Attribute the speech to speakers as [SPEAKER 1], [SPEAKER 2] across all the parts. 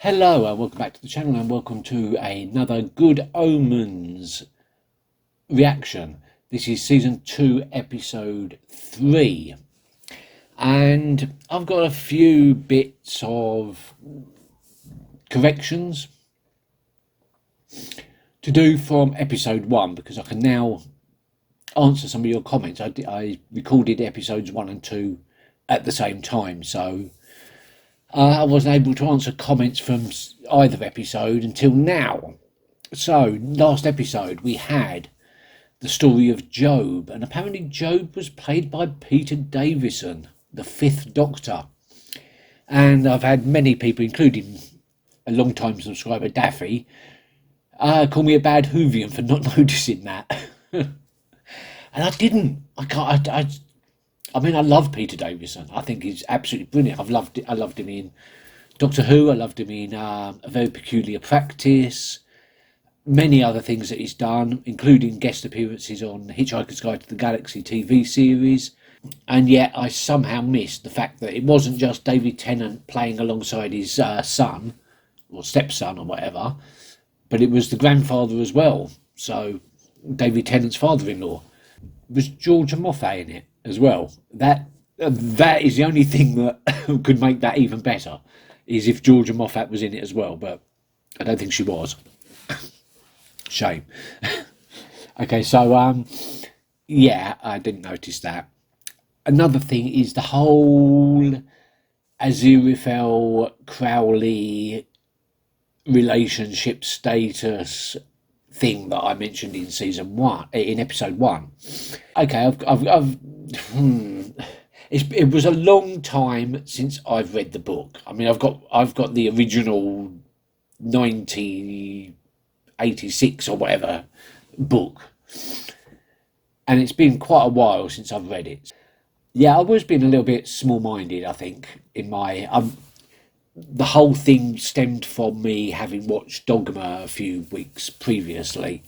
[SPEAKER 1] Hello and welcome back to the channel and welcome to another Good Omens reaction. This is season 2 episode 3 and I've got a few bits of corrections to do from episode 1 because I can now answer some of your comments. I recorded episodes 1 and 2 at the same time, so I wasn't able to answer comments from either episode until now. So, last episode we had the story of Job, and apparently Job was played by Peter Davison, the Fifth Doctor. And I've had many people, including a long-time subscriber Daffy, call me a bad Whovian for not noticing that. And I didn't. I mean, I love Peter Davison. I think he's absolutely brilliant. I loved him in Doctor Who. I loved him in A Very Peculiar Practice. Many other things that he's done, including guest appearances on Hitchhiker's Guide to the Galaxy TV series. And yet I somehow missed the fact that it wasn't just David Tennant playing alongside his son, or stepson or whatever, but it was the grandfather as well. So David Tennant's father-in-law. Was Georgia Moffat in it as well? That is the only thing that could make that even better, is if Georgia Moffat was in it as well, but I don't think she was. Shame. Okay, so yeah, I didn't notice that. Another thing is the whole Aziraphale Crowley relationship status thing that I mentioned in episode 1. Okay, it was a long time since I've read the book. I mean, I've got the original 1986 or whatever book, and it's been quite a while since I've read it. Yeah, I was being a little bit small-minded, I think, in my the whole thing stemmed from me having watched Dogma a few weeks previously,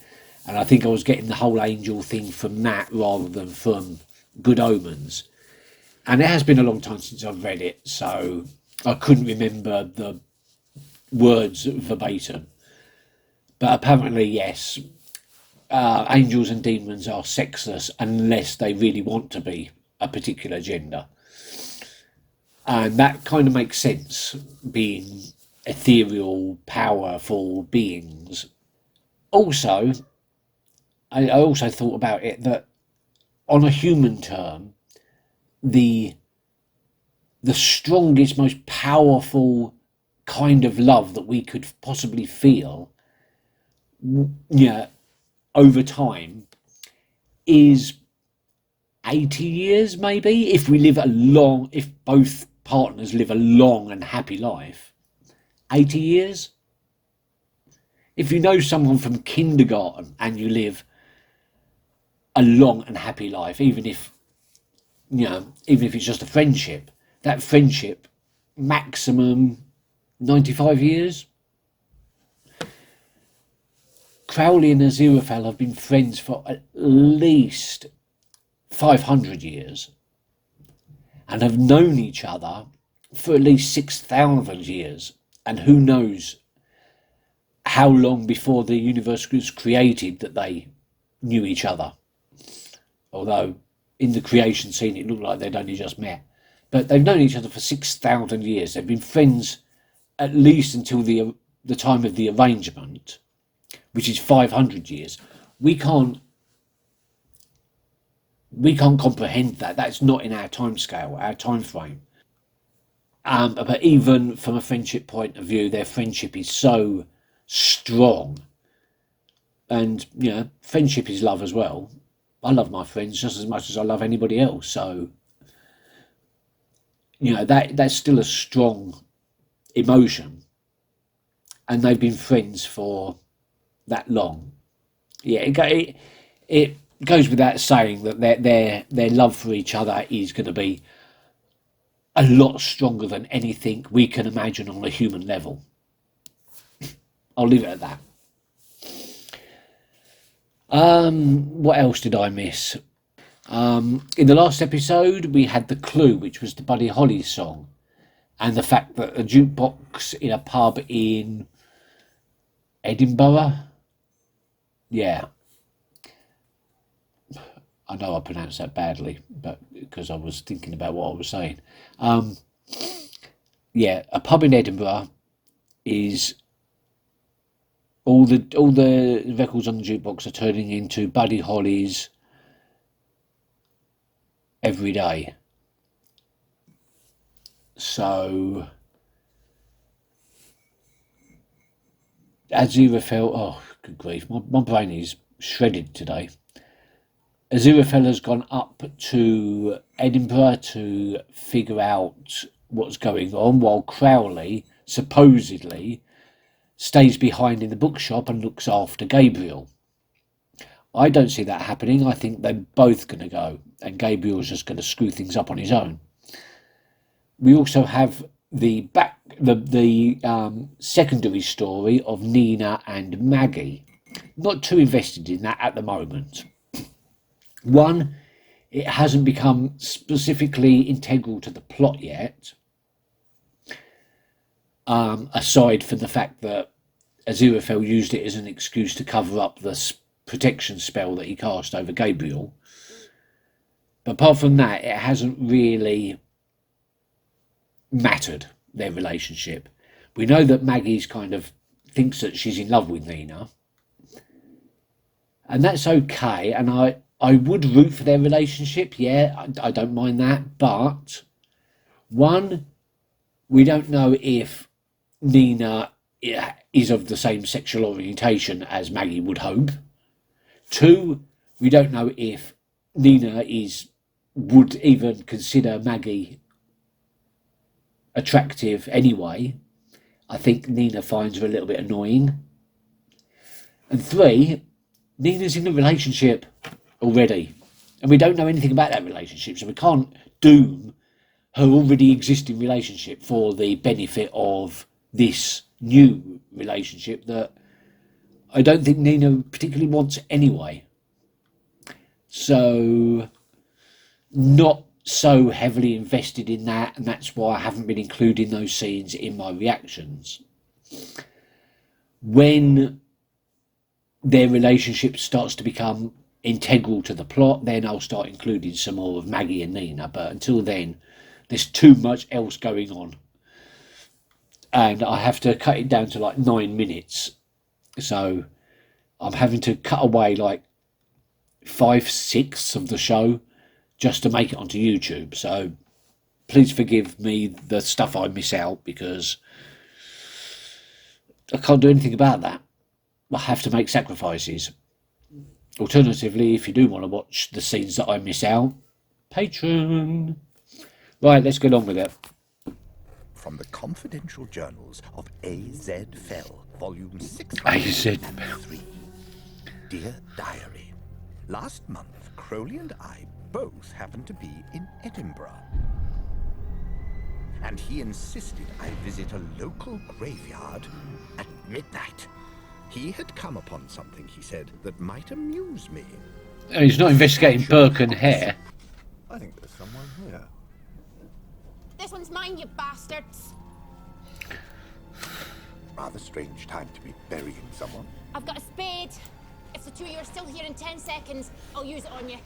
[SPEAKER 1] and I think I was getting the whole angel thing from that rather than from Good Omens. And it has been a long time since I've read it, so I couldn't remember the words verbatim. But apparently, yes, angels and demons are sexless unless they really want to be a particular gender. And that kind of makes sense, being ethereal, powerful beings. Also, I also thought about it that on a human term, the strongest, most powerful kind of love that we could possibly feel, over time is 80 years maybe, if both partners live a long and happy life. 80 years. If you know someone from kindergarten and you live a long and happy life, even if it's just a friendship, that friendship maximum 95 years. Crowley and Aziraphale have been friends for at least 500 years and have known each other for at least 6,000 years, and who knows how long before the universe was created that they knew each other, although in the creation scene it looked like they'd only just met. But they've known each other for 6,000 years. They've been friends at least until the time of the arrangement, which is 500 years. We can't comprehend that. That's not in our time scale, our time frame. But even from a friendship point of view, their friendship is so strong. And, friendship is love as well. I love my friends just as much as I love anybody else. So, that's still a strong emotion. And they've been friends for that long. Yeah, it goes without saying that their love for each other is going to be a lot stronger than anything we can imagine on a human level. I'll leave it at that. What else did I miss? In the last episode we had the clue, which was the Buddy Holly song, and the fact that a jukebox in a pub in Edinburgh, yeah, I know I pronounced that badly, but because I was thinking about what I was saying. Yeah, a pub in Edinburgh is all the records on the jukebox are turning into Buddy Holly's every day. So Aziraphale, oh good grief, my brain is shredded today. Aziraphale has gone up to Edinburgh to figure out what's going on, while Crowley supposedly stays behind in the bookshop and looks after Gabriel. I don't see that happening. I think they're both going to go, and Gabriel's just going to screw things up on his own. We also have the secondary story of Nina and Maggie. Not too invested in that at the moment. One, it hasn't become specifically integral to the plot yet, aside from the fact that Aziraphale used it as an excuse to cover up the protection spell that he cast over Gabriel. But apart from that, it hasn't really mattered, their relationship. We know that Maggie's kind of thinks that she's in love with Nina, and that's okay, and I would root for their relationship, yeah, I don't mind that, but one, we don't know if Nina is of the same sexual orientation as Maggie would hope. Two, we don't know if Nina would even consider Maggie attractive anyway. I think Nina finds her a little bit annoying. And three, Nina's in a relationship already, and we don't know anything about that relationship, so we can't doom her already existing relationship for the benefit of this new relationship that I don't think Nina particularly wants anyway. So not so heavily invested in that, and that's why I haven't been including those scenes in my reactions. When their relationship starts to become integral to the plot, then I'll start including some more of Maggie and Nina, but until then there's too much else going on, and I have to cut it down to like 9 minutes, so I'm having to cut away like 5/6 of the show just to make it onto YouTube. So please forgive me the stuff I miss out, because I can't do anything about that. I have to make sacrifices. Alternatively, if you do want to watch the scenes that I miss out, Patreon. Right, let's get on with it.
[SPEAKER 2] From the confidential journals of A.Z. Fell, volume 6
[SPEAKER 1] A.Z.
[SPEAKER 2] 3. Dear Diary, last month Crowley and I both happened to be in Edinburgh, and he insisted I visit a local graveyard at midnight. He had come upon something, he said, that might amuse me.
[SPEAKER 1] And he's not investigating Burke and Hare.
[SPEAKER 3] I think there's someone here.
[SPEAKER 4] This one's mine, you bastards.
[SPEAKER 3] Rather strange time to be burying someone.
[SPEAKER 4] I've got a spade. If the two of you are still here in 10 seconds, I'll use it on you.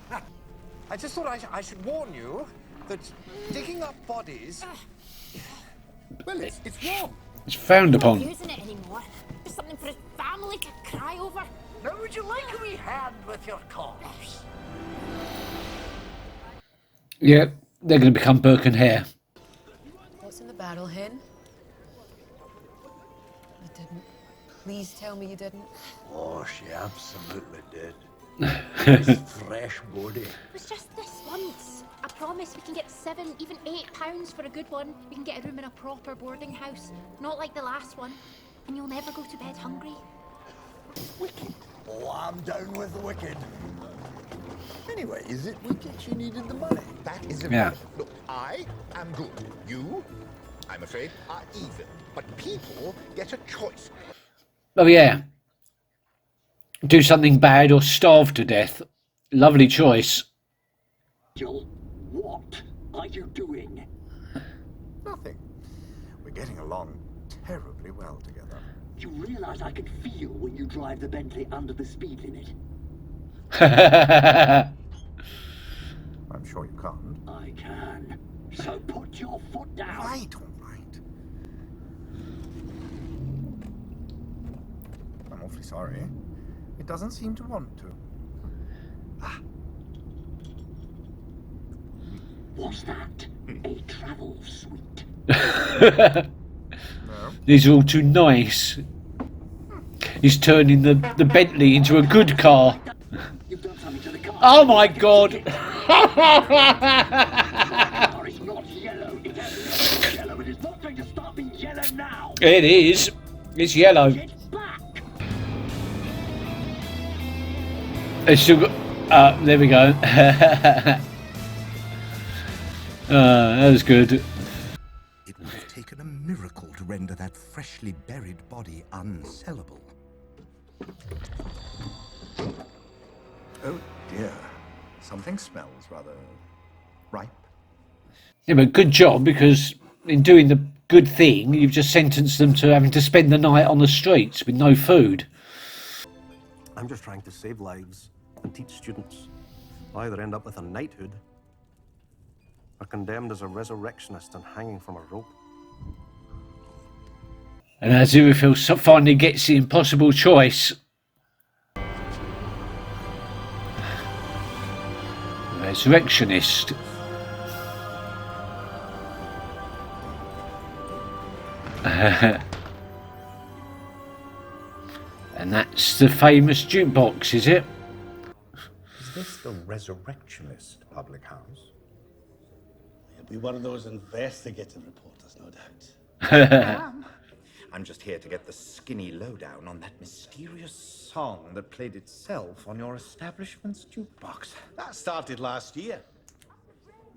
[SPEAKER 5] I just thought I should warn you that digging up bodies... Well, it's wrong.
[SPEAKER 1] It's frowned
[SPEAKER 4] I'm not
[SPEAKER 1] upon.
[SPEAKER 4] using it anymore. There's something for his family to cry over.
[SPEAKER 5] Now, would you like a wee hand with your corpse?
[SPEAKER 1] Yeah, they're going to become Burke and Hare.
[SPEAKER 6] What's in the barrel, hen? I didn't. Please tell me you didn't.
[SPEAKER 3] Oh, she absolutely did. Nice fresh body.
[SPEAKER 4] It was just this once. I promise we can get £7, even £8 for a good one. We can get a room in a proper boarding house, not like the last one. And you'll never go to bed hungry.
[SPEAKER 3] Wicked. Oh, I'm down with the wicked. Anyway, is it wicked she needed the money?
[SPEAKER 2] That is
[SPEAKER 1] Yeah.
[SPEAKER 2] Look, I am good. You, I'm afraid, are evil. But people get a choice.
[SPEAKER 1] Oh yeah. Do something bad or starve to death. Lovely choice.
[SPEAKER 7] Joel, what are you doing?
[SPEAKER 3] Nothing.
[SPEAKER 2] We're getting along terribly well together.
[SPEAKER 7] You realise I can feel when you drive the Bentley under the speed limit?
[SPEAKER 2] I'm sure you can't.
[SPEAKER 7] I can. So put your foot down.
[SPEAKER 2] Right, all right. I'm awfully sorry. It doesn't seem to want to.
[SPEAKER 7] What's that? A travel suite.
[SPEAKER 2] No.
[SPEAKER 1] These are all too nice. He's turning the Bentley into a good car.
[SPEAKER 7] You've done something to the car.
[SPEAKER 1] Oh my god!
[SPEAKER 7] The car is not yellow. It has been yellow. It is not going to start being yellow now.
[SPEAKER 1] It is. It's yellow.
[SPEAKER 7] Get back.
[SPEAKER 1] It's still got... there we go. That was good.
[SPEAKER 2] It would have taken a miracle to render that freshly buried body unsellable. Oh dear. Something smells rather ripe.
[SPEAKER 1] Yeah, but good job, because in doing the good thing, you've just sentenced them to having to spend the night on the streets with no food.
[SPEAKER 8] I'm just trying to save lives and teach students. I'll either end up with a knighthood or condemned as a resurrectionist and hanging from a rope.
[SPEAKER 1] And Aziraphale finally gets the impossible choice. Resurrectionist. And that's the famous jukebox, is it?
[SPEAKER 2] Is this the Resurrectionist public house?
[SPEAKER 9] He'll be one of those investigative reporters, no doubt.
[SPEAKER 2] I'm just here to get the skinny lowdown on that mysterious song that played itself on your establishment's jukebox.
[SPEAKER 9] That started last year.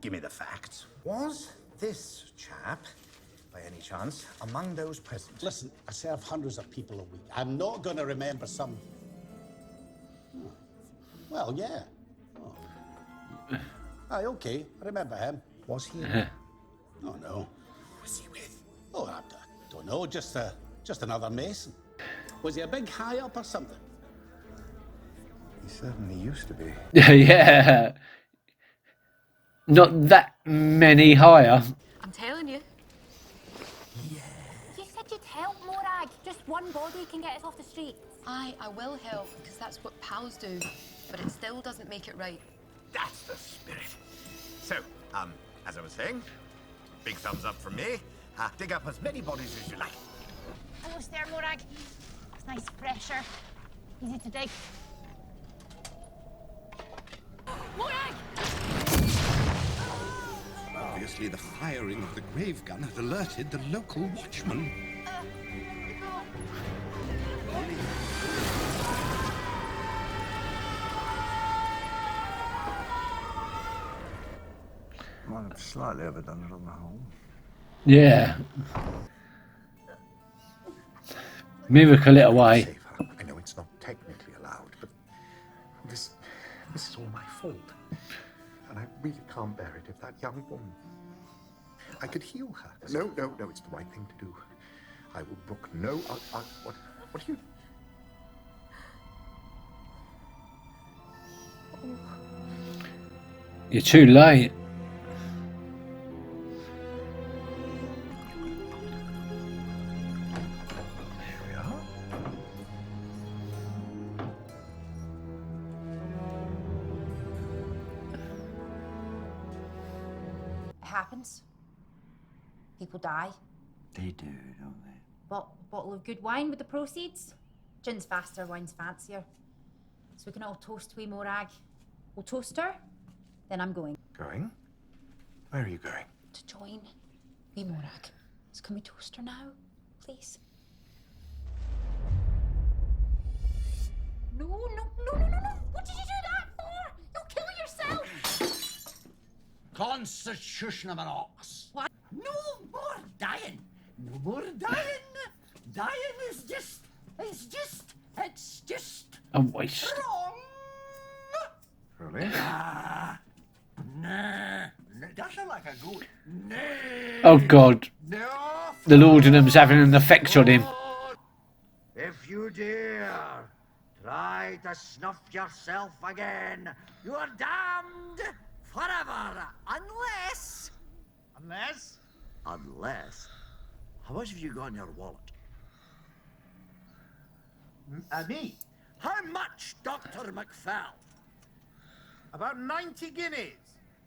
[SPEAKER 2] Give me the facts. Was this chap, by any chance, among those present?
[SPEAKER 9] Listen, I serve hundreds of people a week. I'm not going to remember some... Oh. Well, yeah. Oh. Aye, okay. I remember him.
[SPEAKER 2] Was he?
[SPEAKER 9] Oh, no.
[SPEAKER 2] Who was he with?
[SPEAKER 9] Oh, I don't know. Just another Mason. Was he a big high-up or something?
[SPEAKER 2] He certainly used to be.
[SPEAKER 1] Yeah. Not that many higher.
[SPEAKER 6] I'm telling you.
[SPEAKER 4] You said you'd help, Morag. Just one body can get us off the street.
[SPEAKER 6] I will help, because that's what pals do. But it still doesn't make it right.
[SPEAKER 2] That's the spirit. So, as I was saying, big thumbs up from me. Dig up as many bodies as you like.
[SPEAKER 4] Almost there, Morag. It's nice pressure. Easy to dig. Morag!
[SPEAKER 2] Obviously, the firing of the grave gun had alerted the local watchman.
[SPEAKER 3] Might have slightly overdone it on the whole.
[SPEAKER 1] Yeah. Miracle it away.
[SPEAKER 2] Save her. I know it's not technically allowed, but this is all my fault. And I really can't bear it if that young woman... I could heal her. No, it's the right thing to do. I will brook no... what are you...
[SPEAKER 1] You're too late.
[SPEAKER 2] Here we are.
[SPEAKER 4] It happens. People die.
[SPEAKER 3] They do, don't they?
[SPEAKER 4] Bottle of good wine with the proceeds. Gin's faster, wine's fancier. So we can all toast wee Morag. We'll toast her, then I'm going.
[SPEAKER 2] Going? Where are you going?
[SPEAKER 4] To join wee Morag. So can we toast her now, please? No. What did you do that for? You'll kill yourself.
[SPEAKER 7] Constitution of an ox.
[SPEAKER 4] What?
[SPEAKER 7] No more dying. No more dying. Dying is just... It's just
[SPEAKER 1] A waste.
[SPEAKER 7] wrong.
[SPEAKER 2] Really?
[SPEAKER 7] Nah. That sounds like a goat. Nah.
[SPEAKER 1] Oh God. the laudanum's having an effect on him.
[SPEAKER 7] If you dare try to snuff yourself again, you are damned forever. Unless... Unless... How much have you got in your wallet?
[SPEAKER 5] Me?
[SPEAKER 7] How much, Dr. McFell?
[SPEAKER 5] About 90 guineas.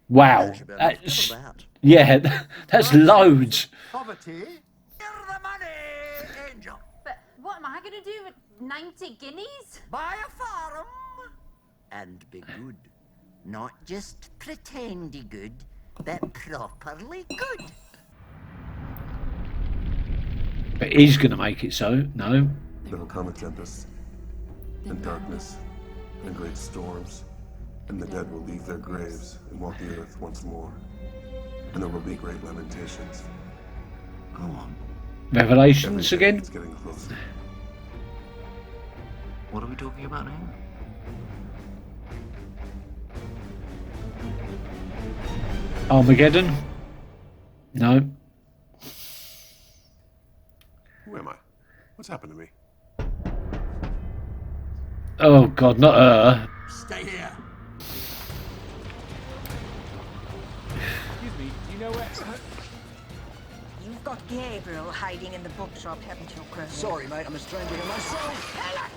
[SPEAKER 1] Wow. That's, yeah, that's loads.
[SPEAKER 5] Poverty?
[SPEAKER 7] Here's the money, Angel.
[SPEAKER 4] But what am I going to do with 90 guineas?
[SPEAKER 7] Buy a farm and be good. Not just pretendy good, but properly good.
[SPEAKER 1] But he's going to make it so. No.
[SPEAKER 10] There will come a tempest, and darkness, and great storms, and the dead will leave their graves and walk the earth once more, and there will be great lamentations. Go on.
[SPEAKER 1] Revelations again?
[SPEAKER 10] It's getting closer.
[SPEAKER 7] What are we talking about now?
[SPEAKER 1] Armageddon? No.
[SPEAKER 10] Who am I? What's happened to me?
[SPEAKER 1] Oh God, not her.
[SPEAKER 7] Stay here.
[SPEAKER 5] Excuse me, do you know where...
[SPEAKER 11] You've got Gabriel hiding in the bookshop, haven't you, Chris?
[SPEAKER 7] Sorry, mate, I'm a stranger to myself.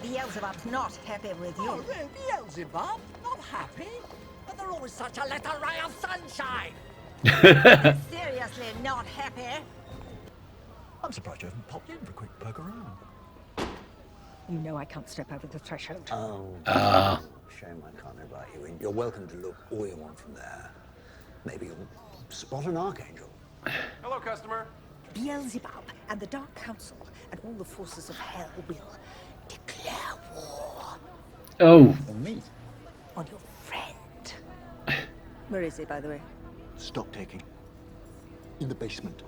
[SPEAKER 11] Beelzebub's not happy with you.
[SPEAKER 7] Oh, really? Beelzebub? Not happy? But they're always such a little ray of sunshine.
[SPEAKER 11] Seriously, not happy?
[SPEAKER 7] I'm surprised you haven't popped in for a quick poke around.
[SPEAKER 11] You know I can't step over the threshold.
[SPEAKER 7] Oh, shame I can't invite you in. You're welcome to look all you want from there. Maybe you'll spot an archangel.
[SPEAKER 10] Hello, customer.
[SPEAKER 11] Beelzebub and the Dark Council and all the forces of hell will declare war
[SPEAKER 1] Oh.
[SPEAKER 7] On me?
[SPEAKER 11] on your friend. Where is he, by the way?
[SPEAKER 7] Stock taking. In the basement.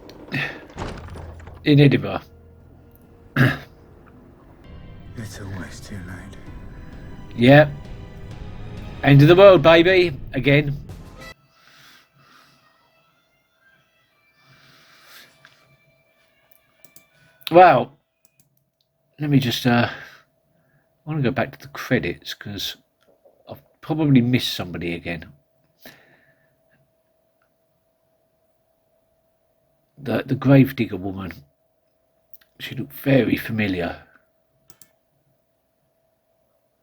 [SPEAKER 1] In Edinburgh.
[SPEAKER 5] It's always too late.
[SPEAKER 1] Yeah. End of the world, baby. Again. Well, let me just I want to go back to the credits because I've probably missed somebody again. The gravedigger woman. She looked very familiar.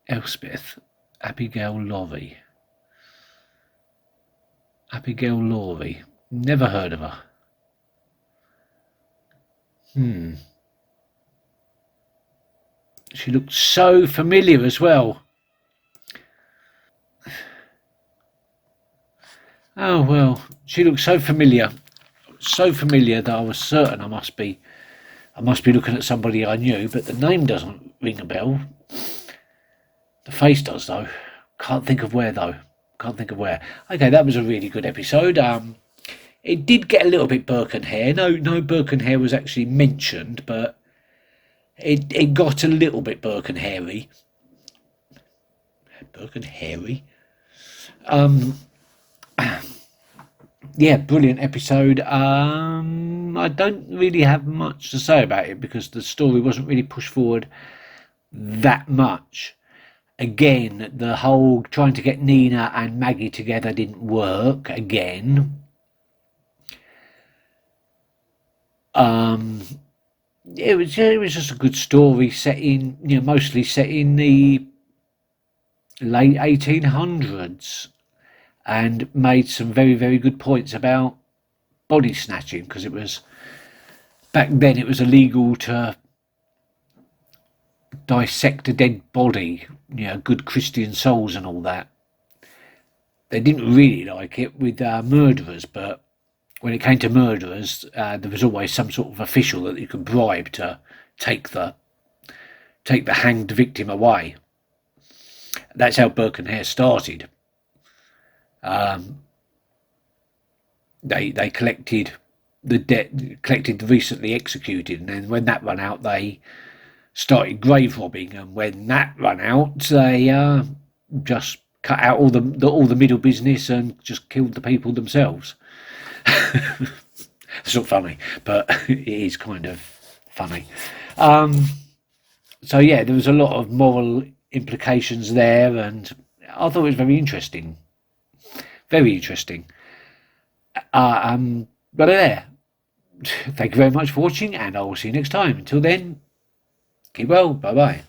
[SPEAKER 1] Elspeth. Abigail Laurie. Abigail Laurie. Never heard of her. She looked so familiar as well. Oh well, she looked so familiar that I was certain I must be looking at somebody I knew, but the name doesn't ring a bell. The face does though. Can't think of where though. Okay, that was a really good episode. It did get a little bit Birkenhair. No Birkenhair was actually mentioned, but it got a little bit Birkenhairy. Birkenhairy. Yeah, brilliant episode. I don't really have much to say about it because the story wasn't really pushed forward that much. Again, the whole trying to get Nina and Maggie together didn't work again. It was just a good story mostly set in the late 1800s and made some very, very good points about body snatching because it was back then it was illegal to dissect a dead body, good Christian souls and all that. They didn't really like it with murderers, but when it came to murderers, there was always some sort of official that you could bribe to take the hanged victim away. That's how Birkenhair started. They collected collected the recently executed, and then when that ran out, they started grave robbing, and when that ran out, they just cut out all the middle business and just killed the people themselves. It's not funny, but it is kind of funny. So yeah, there was a lot of moral implications there, and I thought it was very interesting. Very interesting. But there. Thank you very much for watching, and I will see you next time. Until then, keep well. Bye bye.